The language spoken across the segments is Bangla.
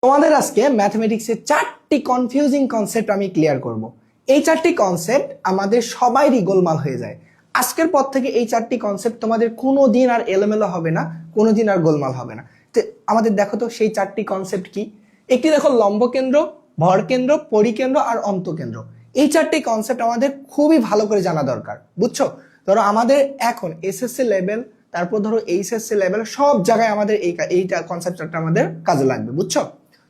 তোমাদের আজকে ম্যাথমেটিক্সের 4টি কনফিউজিং কনসেপ্ট আমি ক্লিয়ার করব। এই 4টি কনসেপ্ট আমাদের সবাইরই গোলমাল হয়ে যায়। আজকের পর থেকে এই 4টি কনসেপ্ট তোমাদের কোনোদিন আর এলোমেলো হবে না, কোনোদিন আর গোলমাল হবে না। তো আমাদের দেখো তো সেই 4টি কনসেপ্ট কি। একটি দেখো লম্ব কেন্দ্র, ভর কেন্দ্র, পরিকেন্দ্র আর অন্তকেন্দ্র। এই 4টি কনসেপ্ট আমাদের খুবই ভালো করে জানা দরকার, বুঝছো? ধরো আমাদের এখন এসএসসি লেভেল, তারপর ধরো এইচএসসি লেভেল, সব জায়গায় আমাদের এইটা কনসেপ্টটা আমাদের কাজে লাগবে, বুঝছো?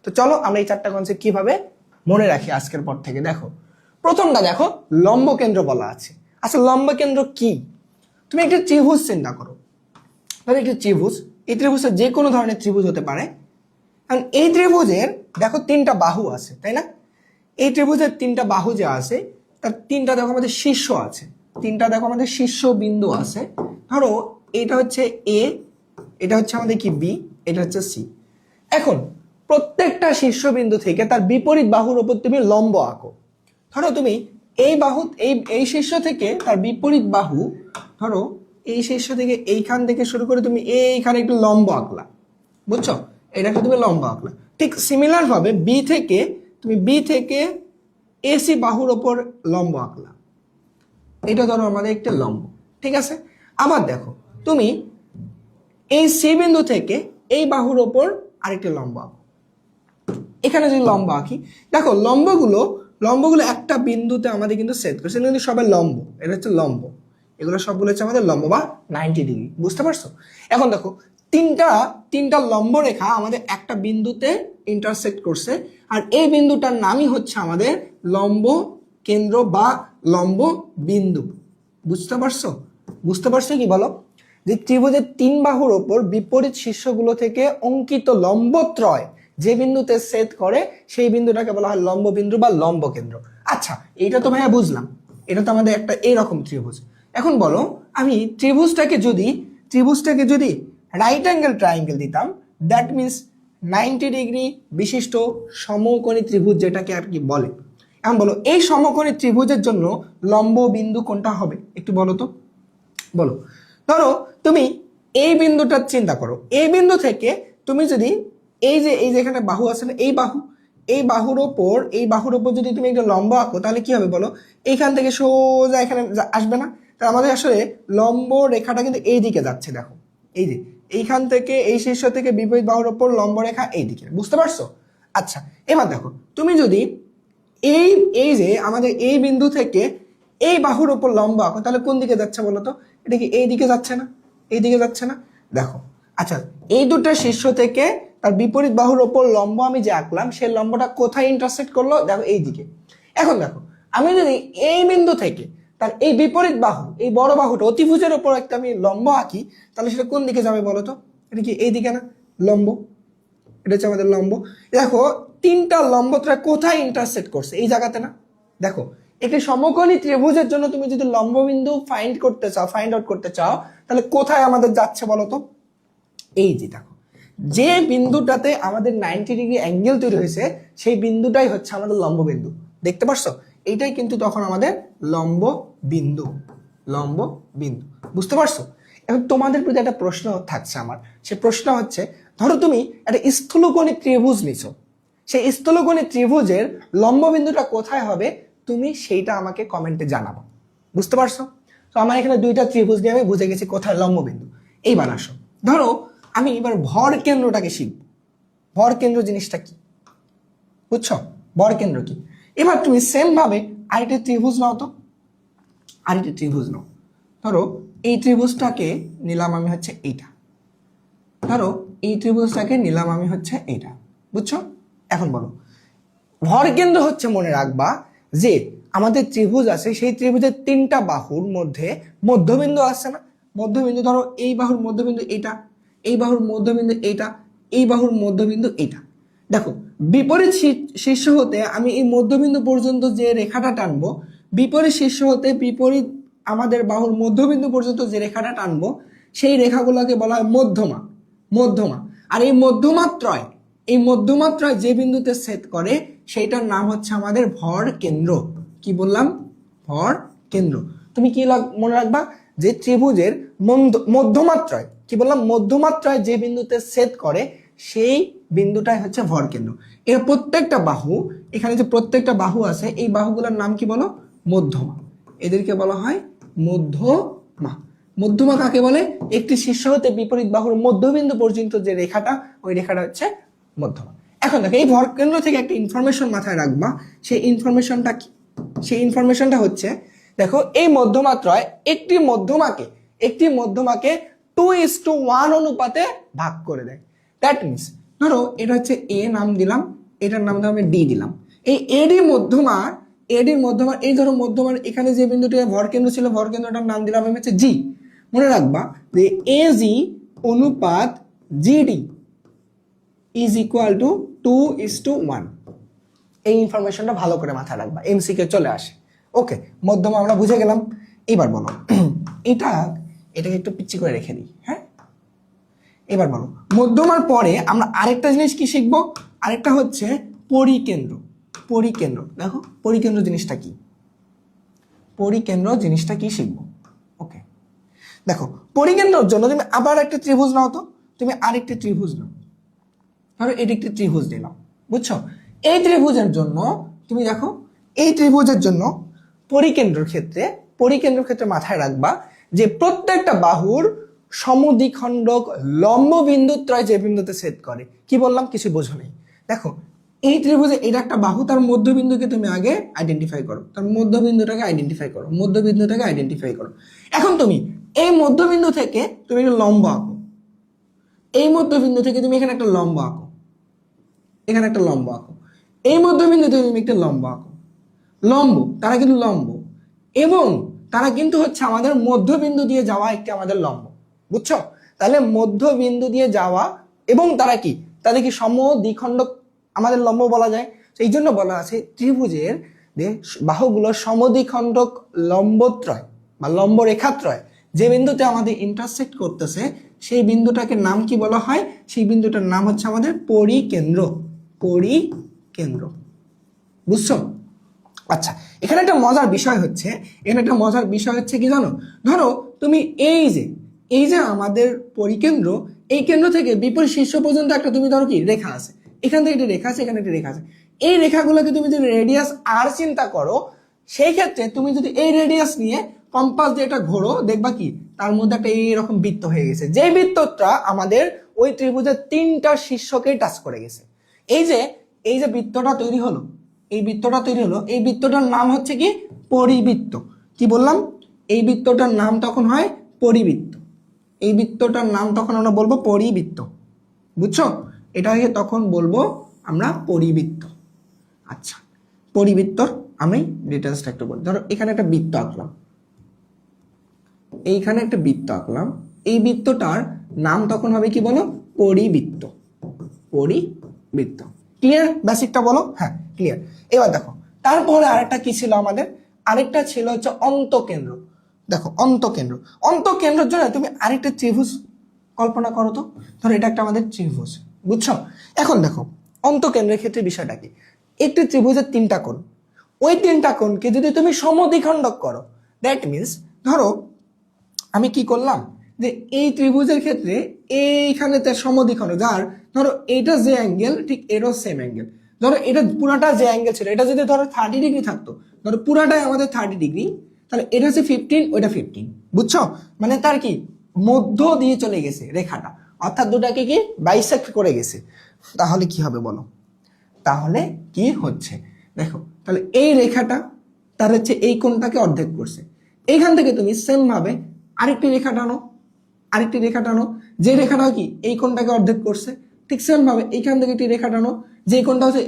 তো চলো আমরা এই 4টা কনসেপ্ট কিভাবে মনে রাখি আজকের পর থেকে। দেখো প্রথমটা দেখো লম্ব কেন্দ্র বলা আছে। আচ্ছা লম্ব কেন্দ্র কি? তুমি একটা ত্রিভুজ চিন্তা করো, ধরো একটা ত্রিভুজ, এই ত্রিভুজের যে কোনো ধরনের ত্রিভুজ হতে পারে। কারণ এই ত্রিভুজের দেখো 3টা বাহু আছে, তাই না? এই ত্রিভুজের 3টা বাহু যে আছে তার 3টা দেখো আমাদের শীর্ষ আছে, 3টা দেখো আমাদের শীর্ষ বিন্দু আছে। ধরো এটা হচ্ছে এ, এটা হচ্ছে আমাদের কি বি, এটা হচ্ছে সি। এখন প্রত্যেকটা শীর্ষবিন্দু থেকে তার বিপরীত বাহুর উপর তুমি লম্ব আঁকো। ধরো তুমি এই বাহু এই শীর্ষ থেকে তার বিপরীত বাহু, ধরো এই শীর্ষ থেকে এইখান থেকে শুরু করে তুমি এইখানে একটু লম্ব আঁকলা, বুঝছো? এটাকে তুমি লম্ব আঁকলা। ঠিক সিমিলার ভাবে বি থেকে এসি বাহুর ওপর লম্ব আঁকলা, এটা ধরো আমাদের একটা লম্ব, ঠিক আছে? আবার দেখো তুমি এই সি বিন্দু থেকে এই বাহুর ওপর আরেকটা লম্ব আঁকো। এখানে যদি লম্ব আঁকি, দেখো লম্বগুলো একটা বিন্দুতে আমাদের কিন্তু সেট করছে, কিন্তু সবাই লম্ব, এটা হচ্ছে লম্ব। এগুলো সবগুলো হচ্ছে আমাদের লম্ব বা 90 ডিগ্রি, বুঝতে পারছো? এখন দেখো তিনটা লম্ব রেখা আমাদের একটা বিন্দুতে ইন্টারসেক্ট করছে, আর এই বিন্দুটার নামই হচ্ছে আমাদের লম্ব কেন্দ্র বা লম্ব বিন্দু। বুঝতে পারছো কি বলো? যে ত্রিভুজের 3 বাহুর ওপর বিপরীত শীর্ষগুলো থেকে অঙ্কিত লম্বত্রয় যে বিন্দুতে ছেদ করে সেই বিন্দুটাকে বলা হয় লম্ব বিন্দু বা লম্ব কেন্দ্র। আচ্ছা এইটা তো ভাইয়া বুঝলাম, এটা তো আমাদের একটা এইরকম ত্রিভুজ। এখন বলো আমি ত্রিভুজটাকে যদি রাইট অ্যাঙ্গেল ট্রায়াঙ্গেল দিতাম, দ্যাট মিনস 90 ডিগ্রি বিশিষ্ট সমকোণী ত্রিভুজ যেটাকে আর কি বলে। এখন বলো এই সমকোণী ত্রিভুজের জন্য লম্ব বিন্দু কোনটা হবে একটু বলো তো, বলো। ধরো তুমি এই বিন্দুটা চিন্তা করো, এই বিন্দু থেকে তুমি যদি এই যে এখানে বাহু আছে না, এই বাহুর ওপর যদি তুমি একটা লম্ব আঁকো, তাহলে কি হবে বলো? এইখান থেকে সোজা এখানে আসবে না? তাহলে আমাদের আসলে লম্ব রেখাটা কিন্তু এই দিকে যাচ্ছে। দেখো এই যে এইখান থেকে এই শীর্ষ থেকে বিপরীত বাহুর ওপর লম্ব রেখা এই দিকে, বুঝতে পারছো? আচ্ছা এবার দেখো তুমি যদি এই যে আমাদের এই বিন্দু থেকে এই বাহুর ওপর লম্ব আঁকো, তাহলে কোন দিকে যাচ্ছে বলো তো? এটা কি এই দিকে যাচ্ছে না? এই দিকে যাচ্ছে না? দেখো আচ্ছা এই দুটো শীর্ষ থেকে তার বিপরীত বাহুর ওপর লম্ব আমি যে আঁকলাম, সেই লম্বটা কোথায় ইন্টারসেক্ট করলো? দেখো এই দিকে। এখন দেখো আমি যদি এই বিন্দু থেকে তার এই বিপরীত বাহু, এই বড় বাহুটা অতিভুজের ওপর একটা আমি লম্ব আঁকি, তাহলে সেটা কোন দিকে যাবে বলো তো? এটা কি এই দিকে না? লম্ব, এটা হচ্ছে আমাদের লম্ব। দেখো 3টা লম্বত্রয় কোথায় ইন্টারসেক্ট করছে? এই জায়গাতে না? দেখো একটি সমকোণী ত্রিভুজের জন্য তুমি যদি লম্ব বিন্দু ফাইন্ড আউট করতে চাও, তাহলে কোথায় আমাদের যাচ্ছে বলো তো? এই যে দেখো যে বিন্দুটাতে আমাদের 90 ডিগ্রি অ্যাঙ্গেল তৈরি হয়েছে, সেই বিন্দুটাই হচ্ছে আমাদের লম্ব বিন্দু। দেখতে পারছো? এইটাই কিন্তু তখন আমাদের লম্ব বিন্দু, বুঝতে পারছো? এখন তোমাদের প্রতি একটা প্রশ্ন থাকছে আমার, সে প্রশ্ন হচ্ছে, ধরো তুমি একটা স্থূলকোণী ত্রিভুজ নিছো, সেই স্থূলকোণী ত্রিভুজের লম্ব বিন্দুটা কোথায় হবে তুমি সেইটা আমাকে কমেন্টে জানাবো, বুঝতে পারছো? তো আমার এখানে 2টা ত্রিভুজ নিয়ে আমি বুঝে গেছি কোথায় লম্ব বিন্দু। এইবার আসো, ধরো আমি এবার ভর কেন্দ্রটাকে শিখব। ভর কেন্দ্র জিনিসটা কি, বুঝছো? ভর কেন্দ্র কি? এবার তুমি সেম ভাবে আরেকটা ত্রিভুজ নাও তো, ধরো এই ত্রিভুজটাকে নিলাম আমি হচ্ছে এইটা, ধরো এই ত্রিভুজটাকে নিলাম আমি হচ্ছে এইটা, বুঝছো? এখন বলো ভর কেন্দ্র হচ্ছে, মনে রাখবা যে আমাদের ত্রিভুজ আছে, সেই ত্রিভুজের 3টা বাহুর মধ্যে মধ্যবিন্দু আছে না? মধ্যবিন্দু ধরো এই বাহুর মধ্যবিন্দু এইটা, এই বাহুর মধ্যবিন্দু এইটা, এই বাহুর মধ্যবিন্দু এইটা। দেখো বিপরীত শীর্ষ হতে আমি এই মধ্যবিন্দু পর্যন্ত যে রেখাটা টানবো, বিপরীত শীর্ষ হতে বিপরীত আমাদের বাহুর মধ্যবিন্দু পর্যন্ত যে রেখাটা টানবো, সেই রেখাগুলোকে বলা হয় মধ্যমা। আর এই মধ্যমাত্রায় যে বিন্দুতে ছেদ করে সেইটার নাম হচ্ছে আমাদের ভর কেন্দ্র। কি বললাম? ভর কেন্দ্র। তুমি কি মনে রাখবা যে ত্রিভুজের মধ্যমাত্রায়, কি বললাম? মধ্যমাত্রায় যে বিন্দুতে ছেদ করে সেই বিন্দুটাই হচ্ছে ভরকেন্দ্র। এর প্রত্যেকটা বাহু, এখানে যে প্রত্যেকটা বাহু আছে এই বাহুগুলোর নাম কি বলো? মধ্যমা। এদেরকে বলা হয় মধ্যমা। মধ্যমা কাকে বলে? একটি শীর্ষ হতে বিপরীত বাহুর মধ্যবিন্দু পর্যন্ত যে রেখাটা, ওই রেখাটা হচ্ছে মধ্যমা। এখন দেখো এই ভরকেন্দ্র থেকে একটা ইনফরমেশন মাথায় রাখবা। সেই ইনফরমেশনটা কি? সেই ইনফরমেশনটা হচ্ছে, দেখো এই মধ্যমাত্রয় একটি মধ্যমাকে 2:1 অনুপাতে ভাগ করে দেয়। দ্যাট মিনস ধরো এটা হচ্ছে এ নাম দিলাম, এটার নাম আমি ডি দিলাম। এই এডির মধ্যমার এই ধরো মধ্যমার এখানে যে বিন্দুটি ভরকেন্দ্র ছিল, ভরকেন্দ্রটার নাম দিলাম আমি হচ্ছে জি। মনে রাখবা যে এজি অনুপাত জিডি ইজ ইকুয়াল টু 2:1। এই ইনফরমেশনটা ভালো করে মাথায় রাখবা, এমসিকিউ চলে আসে। ওকে, মধ্যমা আমরা বুঝে গেলাম। এবার বলো এটাকে একটু পিচ্ছি করে রেখে দিই। হ্যাঁ, এবার বলো মধ্যমার পরে আমরা আরেকটা জিনিস কি শিখবো? আরেকটা হচ্ছে পরিকেন্দ্র। দেখো পরিকেন্দ্র জিনিসটা কি? শিখবো। ওকে, দেখো পরিকেন্দ্রের জন্য তুমি আবার একটা ত্রিভুজ নাও তো, তুমি আরেকটি ত্রিভুজ নাও। ধরো এটি একটি ত্রিভুজ দিলাম, বুঝছো? এই ত্রিভুজের জন্য তুমি দেখো, এই ত্রিভুজের জন্য পরিকেন্দ্রের ক্ষেত্রে মাথায় রাখবা যে প্রত্যেকটা বাহুর সমদ্বিখণ্ডক লম্ব বিন্দুত্রয় যে বিন্দুতে ছেদ করে। কি বললাম? কিছু বোঝো নেই। দেখো এই ত্রিভুজে এটা একটা বাহু, তার মধ্যবিন্দুকে তুমি আগে আইডেন্টিফাই করো, মধ্যবিন্দুটাকে আইডেন্টিফাই করো। এখন তুমি এই মধ্যবিন্দু থেকে তুমি একটা লম্ব আঁকো, এই মধ্যবিন্দু থেকে তুমি এখানে একটা লম্ব আঁকো, এই মধ্যবিন্দু থেকে তুমি একটা লম্ব আঁকো। তারা কিন্তু লম্ব, এবং তারা কিন্তু হচ্ছে আমাদের মধ্যবিন্দু দিয়ে যাওয়া একটি আমাদের লম্ব, বুঝছো? তাহলে মধ্যবিন্দু দিয়ে যাওয়া এবং তারা কি, তাদের কি সমদ্বিখণ্ডক আমাদের লম্ব বলা যায়। এই জন্য বলা আছে ত্রিভুজের বাহুগুলোর সমদ্বিখণ্ডক লম্বত্রয় বা লম্ব রেখাত্রয় যে বিন্দুতে আমাদের ইন্টারসেক্ট করতেছে, সেই বিন্দুটাকে নাম কি বলা হয়? সেই বিন্দুটার নাম হচ্ছে আমাদের পরিকেন্দ্র। বুঝছো? আচ্ছা, এখানে একটা মজার বিষয় হচ্ছে কি জানো? ধরো তুমি এই যে আমাদের পরিকেন্দ্র, এই কেন্দ্র থেকে বিপরীত শীর্ষ পর্যন্ত একটা তুমি ধরো কি রেখা আছে, এখান থেকে একটি রেখা আছে, এখানে একটি রেখা আছে। এই রেখাগুলোকে তুমি যদি রেডিয়াস আর চিন্তা করো, সেই ক্ষেত্রে তুমি যদি এই রেডিয়াস নিয়ে কম্পাস দিয়ে এটা ঘোরো, দেখবা কি তার মধ্যে একটা এইরকম বৃত্ত হয়ে গেছে, যে বৃত্তটা আমাদের ওই ত্রিভুজের 3টা শীর্ষকে টাচ করে গেছে। এই যে বৃত্তটা তৈরি হলো, এই বৃত্তটার নাম হচ্ছে কি? পরিবৃত্ত। কি বললাম? এই বৃত্তটার নাম তখন হয় পরিবৃত্ত। আমরা বলবো পরিবৃত্ত, বুঝছো? এটাকে তখন বলবো আমরা পরিবৃত্ত। আচ্ছা, পরিবৃত্তর আমি ডিটেলসটা একটু বলি। ধরো এখানে একটা বৃত্ত আঁকলাম, এই বৃত্তটার নাম তখন হবে কি বলো? পরিবৃত্ত। ক্লিয়ার? বেসিকটা বলো। হ্যাঁ, ক্লিয়ার। এবার দেখো তারপরে আরেকটা কি ছিল আমাদের? আরেকটা ছিল হচ্ছে অন্তকেন্দ্র। দেখো অন্তকেন্দ্রের জন্য তুমি আরেকটা ত্রিভুজ কল্পনা করো তো। ধরো এটা একটা আমাদের ত্রিভুজ, বুঝছো? এখন দেখো অন্তকেন্দ্রের ক্ষেত্রে বিষয়টা কি? একটি ত্রিভুজের 3টা কোণ, ওই 3টা কোণকে যদি তুমি সমদ্বিখণ্ডক করো, দ্যাট মিনস ধরো আমি কি করলাম যে এই ত্রিভুজের ক্ষেত্রে এইখানে তার সমদ্বিখণ্ডক, যার ধরো এটা যে অ্যাঙ্গেল, ঠিক এরও সেম অ্যাঙ্গেল। ধরো এটা পুরাটা যে অ্যাঙ্গেল ছিল, এটা যদি ধরো 30 ডিগ্রি থাকতো, ধরো পুরাটাই আমাদের 30 ডিগ্রি, তাহলে এটা হচ্ছে 15, ওইটা 15, বুঝছো? মানে তার কি মধ্য দিয়ে চলে গেছে রেখাটা, অর্থাৎ দুটাকে কি বাইসেক্ট করে গেছে। তাহলে কি হবে বলো? তাহলে কি হচ্ছে দেখো, তাহলে এই রেখাটা তার হচ্ছে এই কোণটাকে অর্ধেক করছে। এইখান থেকে তুমি সেম ভাবে আরেকটি রেখা টানো, যে রেখাটা কি এই কোণটাকে অর্ধেক করছে। ঠিক সেম ভাবে এইখান থেকে একটি রেখা টানো, যে কোণটা হচ্ছে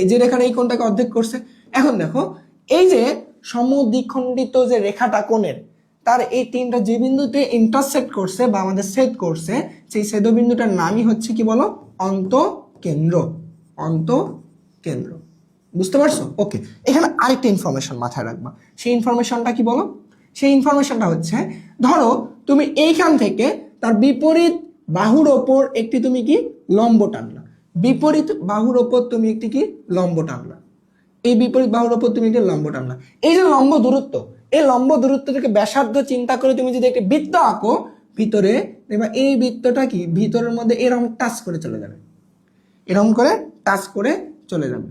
যে রেখাটা এই কোণটাকে অর্ধেক করছে। এখন দেখো এই যে সমদ্বিখণ্ডিত যে রেখাটা কোণের, তার এই 3টা যে বিন্দুতে ইন্টারসেক্ট করছে বা আমাদের ছেদ করছে, সেই ছেদবিন্দুটার নামই হচ্ছে কি বলো? অন্তকেন্দ্র। বুঝতে পারছো? ওকে, এখানে আরেকটা ইনফরমেশন মাথায় রাখবা। সেই ইনফরমেশনটা কি বলো? সেই ইনফরমেশনটা হচ্ছে, ধরো তুমি এইখান থেকে তার বিপরীত বাহুর ওপর একটি তুমি কি লম্ব টানলা, এই বিপরীত বাহুর ওপর তুমি একটি লম্ব টানলা। এই যে লম্ব দূরত্ব, এই লম্ব দূরত্ব থেকে ব্যাসার্ধ চিন্তা করে তুমি যদি একটি বৃত্ত আঁকো ভিতরে, দেখবা এই বৃত্তটা কি ভিতরের মধ্যে এরকম টাচ করে চলে যাবে। এরকম করে টাচ করে চলে যাবে।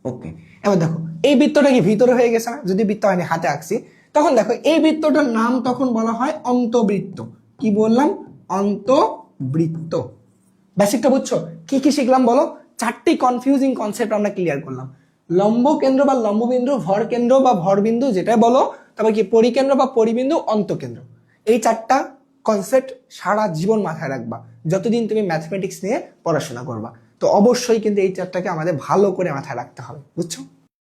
ওকে, এবার দেখো এই বৃত্তটা কি ভিতরে হয়ে গেছে না? যদি বৃত্ত হয়নি হাতে আঁকছি, তখন দেখো এই বৃত্তটার নাম তখন বলা হয় অন্তবৃত্ত। কি বললাম? অন্তবৃত্ত। বেসিকটা বুঝছো? কি কি শিখলাম বলো? 4টি কনফিউজিং কনসেপ্ট আমরা ক্লিয়ার করলাম। লম্ব কেন্দ্র বা লম্ববিন্দু, ভর কেন্দ্র বা ভরবিন্দু যেটা বলো, তারপর কি পরিকেন্দ্র বা পরিবিন্দু, অন্তকেন্দ্র। এই 4টা কনসেপ্ট সারা জীবন মাথায় রাখবা যতদিন তুমি ম্যাথমেটিক্স নিয়ে পড়াশোনা করবা। তো অবশ্যই কিন্তু এই 4টাকে আমাদের ভালো করে মাথায় রাখতে হবে, বুঝছো?